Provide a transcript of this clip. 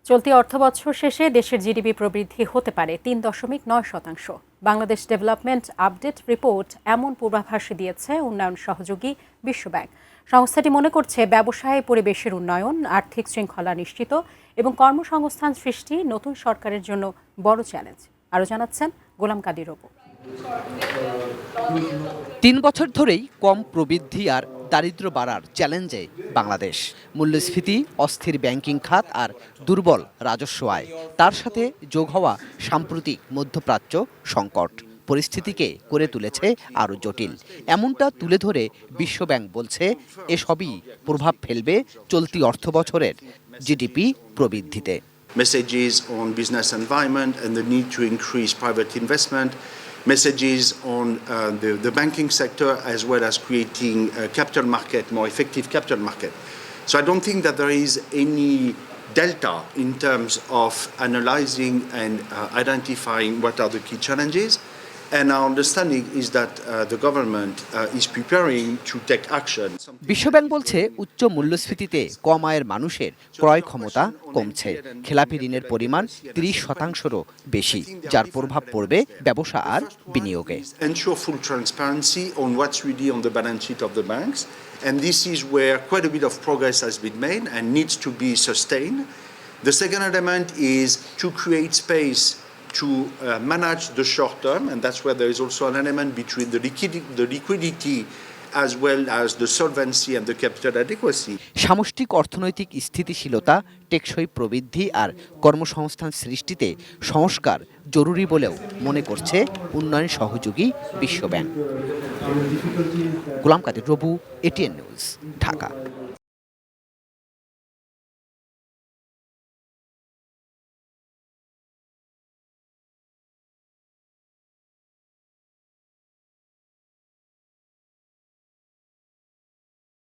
চলতি অর্থবছর শেষে দেশের জিডিপি প্রবৃদ্ধি হতে পারে ৩.৯%। বাংলাদেশ ডেভেলপমেন্ট আপডেট রিপোর্ট এমন পূর্বাভাস দিয়েছে উন্নয়ন সহযোগী বিশ্বব্যাংক। সংস্থাটি মনে করছে ব্যবসায় পরিবেশের উন্নয়ন, আর্থিক শৃঙ্খলা নিশ্চিত এবং কর্মসংস্থান সৃষ্টি নতুন সরকারের জন্য বড় চ্যালেঞ্জ। আরও জানাচ্ছেন গোলাম কাদির অপু। ৩ বছর ধরেই কম প্রবৃদ্ধি আর দারিদ্র্য বাড়ার চ্যালেঞ্জে বাংলাদেশ। মূল্যস্ফীতি, অস্থির ব্যাংকিং খাত আর দুর্বল রাজস্ব আয়, তার সাথে যোগ হওয়া সাম্প্রতিক মধ্যপ্রাচ্য সংকট পরিস্থিতিকে করে তুলেছে আরও জটিল। এমনটা তুলে ধরে বিশ্বব্যাংক বলছে এসবই প্রভাব ফেলবে চলতি অর্থবছরের GDP প্রবৃদ্ধিতে। Messages on business environment and the need to increase private investment, messages on the banking sector, as well as creating a capital market, more effective capital market. So I don't think that there is any delta in terms of analyzing and identifying what are the key challenges. And our understanding is that the government is preparing to take action. বিশ্বব্যাংক বলছে উচ্চ মূল্যস্ফীতিতে কম আয়ের মানুষের ক্রয় ক্ষমতা কমছে। খেলাপি ঋণের পরিমাণ 30%-রও বেশি, যার প্রভাব পড়বে ব্যবসা আর বিনিয়োগে। Ensure full transparency on what's really on the balance sheet of the banks. And this is where quite a bit of progress has been made and needs to be sustained. The second element is to create space to manage the short term, and that's where there is also an element between the liquidity as well as the solvency and the capital adequacy. সামষ্টিক অর্থনৈতিক স্থিতিশীলতা, টেকসই প্রবৃদ্ধি আর কর্মসংস্থান সৃষ্টিতে সংস্কার জরুরি বলেও মনে করছে উন্নয়ন সহযোগী বিশ্বব্যাংক। গোলাম কাদির রবু, এটিএন নিউজ, ঢাকা।